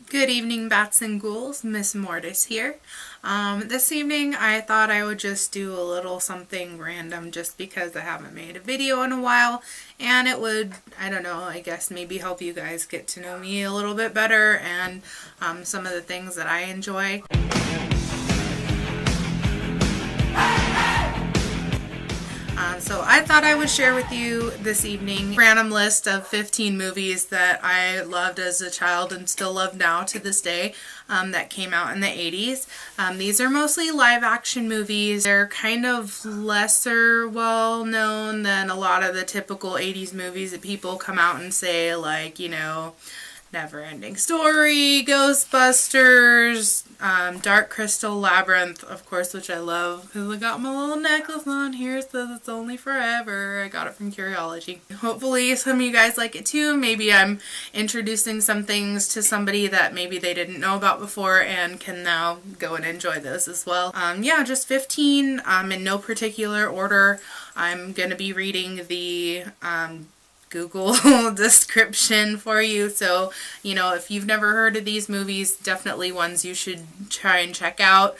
Good evening, bats and ghouls. Miss Mortis here. This evening I thought I would just do a little something random just because I haven't made a video in a while, and it would, I don't know, I guess maybe help you guys get to know me a little bit better and some of the things that I enjoy. So I thought I would share with you this evening a random list of 15 movies that I loved as a child and still love now to this day that came out in the 80s. These are mostly live action movies. They're kind of lesser well known than a lot of the typical 80s movies that people come out and say, like, you know, Never Ending Story, Ghostbusters, Dark Crystal Labyrinth, of course, which I love because I got my little necklace on here. It says it's only forever. I got it from Curiology. Hopefully some of you guys like it too. Maybe I'm introducing some things to somebody that maybe they didn't know about before and can now go and enjoy those as well. Yeah, just 15 in no particular order. I'm going to be reading the Google description for you, so you know, if you've never heard of these movies, definitely ones you should try and check out.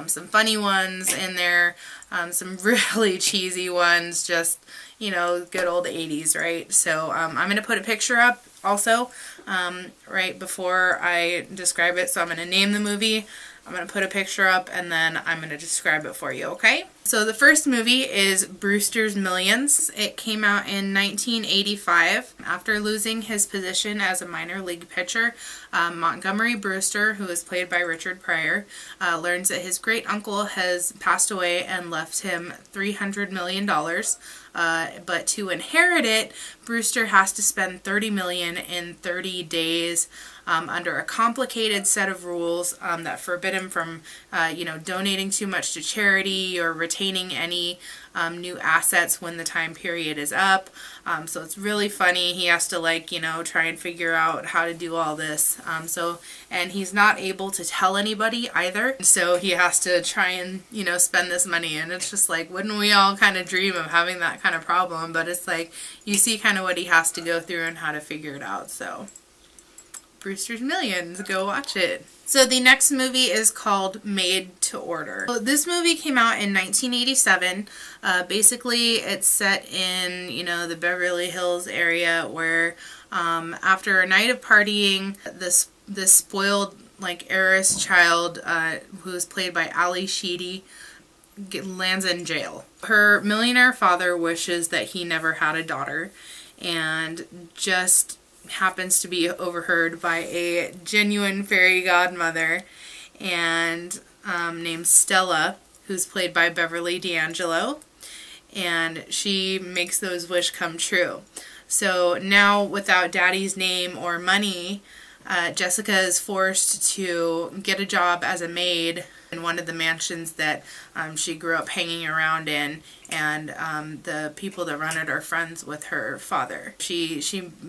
Some funny ones in there, some really cheesy ones, just, you know, good old 80s, right? So I'm going to put a picture up also right before I describe it. So I'm going to name the movie, I'm going to put a picture up, and then I'm going to describe it for you, okay? So the first movie is Brewsters Millions. It came out in 1985. After losing his position as a minor league pitcher, Montgomery Brewster, who is played by Richard Pryor, learns that his great uncle has passed away and left him $300 million. But to inherit it, Brewster has to spend $30 million in 30 days under a complicated set of rules that forbid him from, you know, donating too much to charity or retaining any new assets when the time period is up. So it's really funny. He has to, like, you know, try and figure out how to do all this. And he's not able to tell anybody either. So he has to try and, you know, spend this money. And it's just like, wouldn't we all kind of dream of having that kind of problem? But it's like, you see kind of what he has to go through and how to figure it out. So Brewster's Millions, go watch it. So the next movie is called Made to Order. So this movie came out in 1987. Basically, it's set in, you know, the Beverly Hills area where after a night of partying, this spoiled, like, heiress child who is played by Ali Sheedy lands in jail. Her millionaire father wishes that he never had a daughter, and just happens to be overheard by a genuine fairy godmother and named Stella, who's played by Beverly D'Angelo, and she makes those wishes come true. So now, without daddy's name or money, Jessica is forced to get a job as a maid in one of the mansions that she grew up hanging around in, and the people that run it are friends with her father. She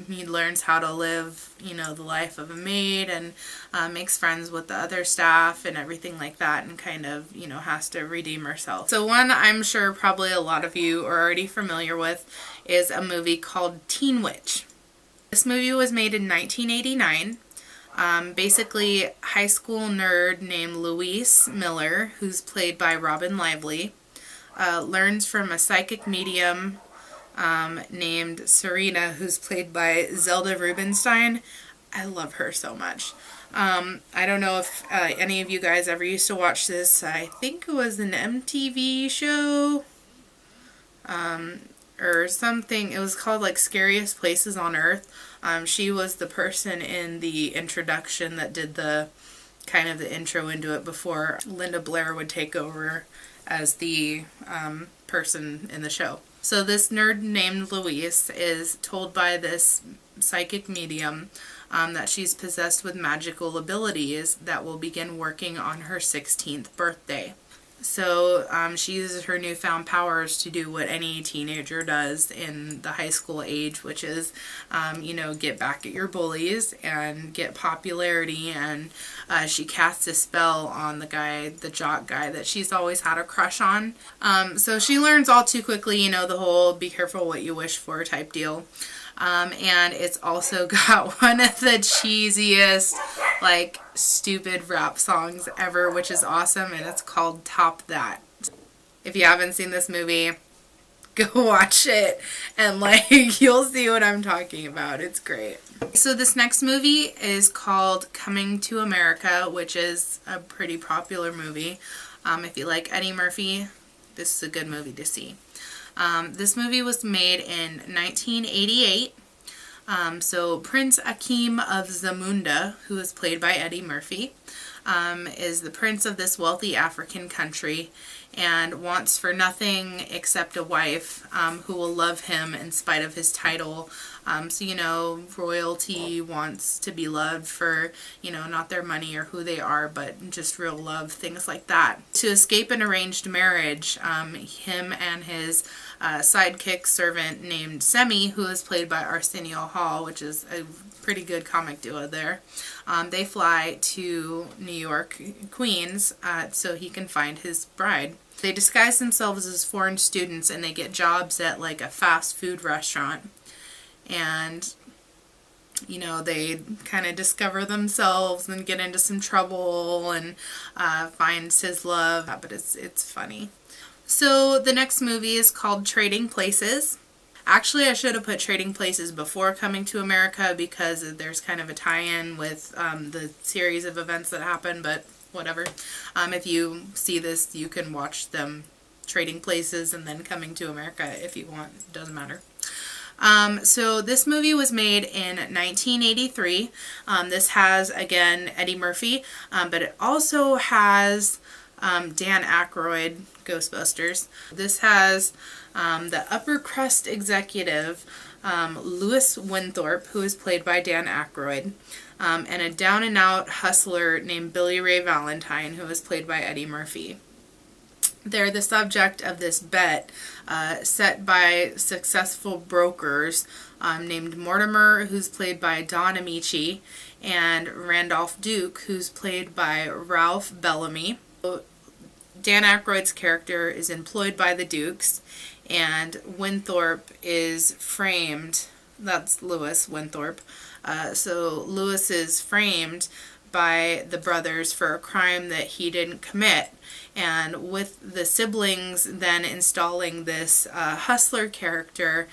learns how to live, you know, the life of a maid, and makes friends with the other staff and everything like that, and kind of, you know, has to redeem herself. So one I'm sure probably a lot of you are already familiar with is a movie called Teen Witch. This movie was made in 1989. Basically, high school nerd named Louise Miller, who's played by Robin Lively, learns from a psychic medium named Serena, who's played by Zelda Rubinstein. I love her so much. I don't know if any of you guys ever used to watch this. I think it was an MTV show or something. It was called, like, Scariest Places on Earth. She was the person in the introduction that did the kind of the intro into it before Linda Blair would take over as the person in the show. So this nerd named Louise is told by this psychic medium that she's possessed with magical abilities that will begin working on her 16th birthday. So she uses her newfound powers to do what any teenager does in the high school age, which is, you know, get back at your bullies and get popularity. And she casts a spell on the jock guy that she's always had a crush on. So she learns all too quickly, you know, the whole be careful what you wish for type deal. And it's also got one of the cheesiest like stupid rap songs ever, which is awesome, and it's called Top That. If you haven't seen this movie, go watch it, and like you'll see what I'm talking about. It's great. So this next movie is called Coming to America, which is a pretty popular movie. If you like Eddie Murphy, this is a good movie to see. This movie was made in 1988. So Prince Akeem of Zamunda, who is played by Eddie Murphy, is the prince of this wealthy African country and wants for nothing except a wife who will love him in spite of his title. So, you know, royalty wants to be loved for, you know, not their money or who they are, but just real love, things like that. To escape an arranged marriage, him and his sidekick servant named Semi, who is played by Arsenio Hall, which is a pretty good comic duo there. They fly to New York, Queens, so he can find his bride. They disguise themselves as foreign students and they get jobs at like a fast food restaurant. And, you know, they kind of discover themselves and get into some trouble and finds his love. But it's funny. So the next movie is called Trading Places. Actually, I should have put Trading Places before Coming to America because there's kind of a tie-in with the series of events that happen, but whatever. If you see this, you can watch them Trading Places and then Coming to America if you want. It doesn't matter. So this movie was made in 1983. This has, again, Eddie Murphy, but it also has Dan Aykroyd, Ghostbusters. This has the upper crust executive, Louis Winthorpe, who is played by Dan Aykroyd, and a down-and-out hustler named Billy Ray Valentine, who is played by Eddie Murphy. They're the subject of this bet set by successful brokers named Mortimer, who's played by Don Amici, and Randolph Duke, who's played by Ralph Bellamy. Dan Aykroyd's character is employed by the Dukes, and Winthorpe is framed. That's Louis Winthorpe. So Louis is framed by the brothers for a crime that he didn't commit. And with the siblings then installing this hustler character,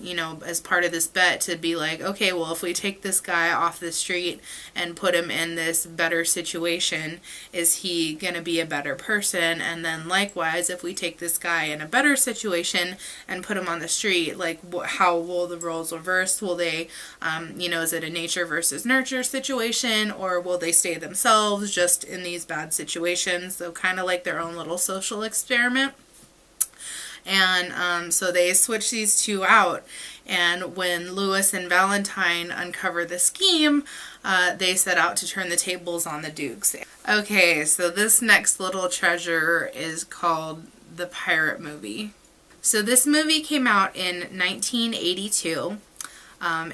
you know, as part of this bet to be like, okay, well, if we take this guy off the street and put him in this better situation, is he going to be a better person? And then likewise, if we take this guy in a better situation and put him on the street, like how will the roles reverse? Will they, you know, is it a nature versus nurture situation, or will they stay themselves just in these bad situations? So kind of like their own little social experiment. And so they switch these two out, and when Louis and Valentine uncover the scheme, they set out to turn the tables on the Dukes. Okay, so this next little treasure is called The Pirate Movie. So this movie came out in 1982.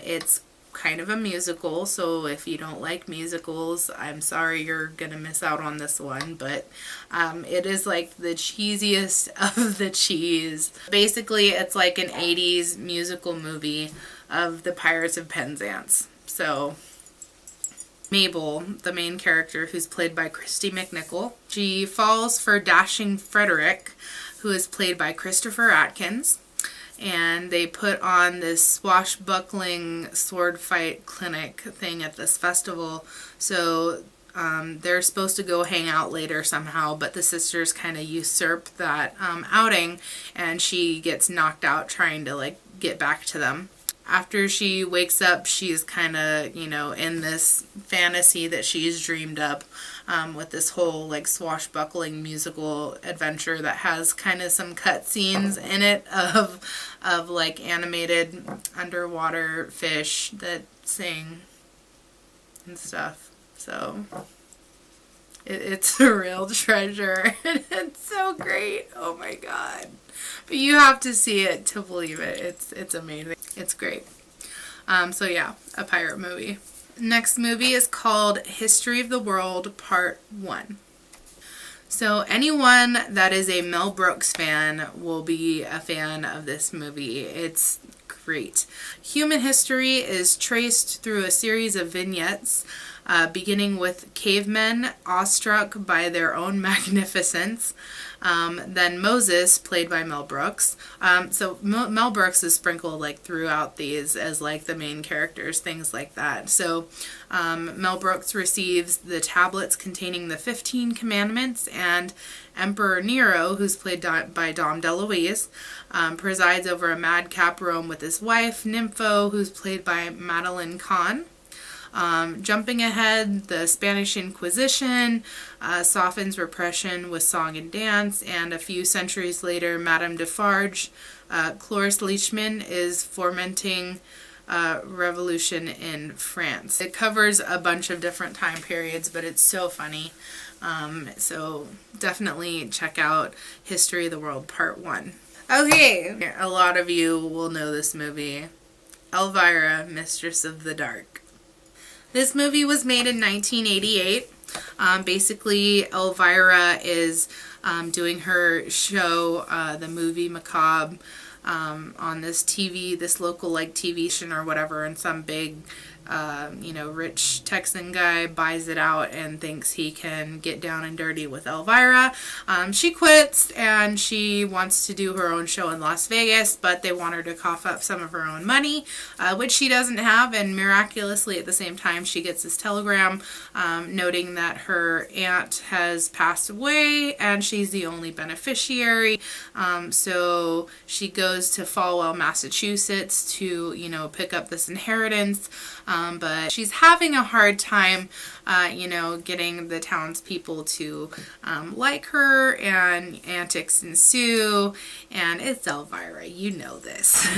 It's kind of a musical, so if you don't like musicals, I'm sorry, you're gonna miss out on this one, but it is like the cheesiest of the cheese. Basically, it's like an 80s musical movie of the Pirates of Penzance. So Mabel, the main character, who's played by Christy McNichol, she falls for dashing Frederick, who is played by Christopher Atkins. And they put on this swashbuckling sword fight clinic thing at this festival. So they're supposed to go hang out later somehow, but the sisters kind of usurp that outing, and she gets knocked out trying to like get back to them. After she wakes up, she's kind of, you know, in this fantasy that she's dreamed up with this whole like swashbuckling musical adventure that has kind of some cut scenes in it of like animated underwater fish that sing and stuff. So it's a real treasure. It's so great. Oh my god. But you have to see it to believe it. It's amazing. It's great. So yeah, a pirate movie. Next movie is called History of the World Part 1. So anyone that is a Mel Brooks fan will be a fan of this movie. It's great. Human history is traced through a series of vignettes beginning with cavemen awestruck by their own magnificence. Then Moses, played by Mel Brooks. So Mel Brooks is sprinkled like throughout these as like the main characters, things like that. So Mel Brooks receives the tablets containing the 15 commandments, and Emperor Nero, who's played by Dom DeLuise, presides over a madcap Rome with his wife, Nympho, who's played by Madeline Kahn. Jumping ahead, the Spanish Inquisition softens repression with song and dance, and a few centuries later, Madame Defarge, Cloris Leachman, is fomenting revolution in France. It covers a bunch of different time periods, but it's so funny. So definitely check out History of the World Part 1. Okay, a lot of you will know this movie. Elvira, Mistress of the Dark. This movie was made in 1988. Basically, Elvira is doing her show, the movie Macabre, on this TV, this local like TV station or whatever, and some big, rich Texan guy buys it out and thinks he can get down and dirty with Elvira. She quits and she wants to do her own show in Las Vegas, but they want her to cough up some of her own money, which she doesn't have, and miraculously at the same time she gets this telegram noting that her aunt has passed away and she's the only beneficiary. So she goes to Falwell, Massachusetts to, pick up this inheritance. But she's having a hard time, getting the townspeople to like her, and antics ensue, and it's Elvira, you know this.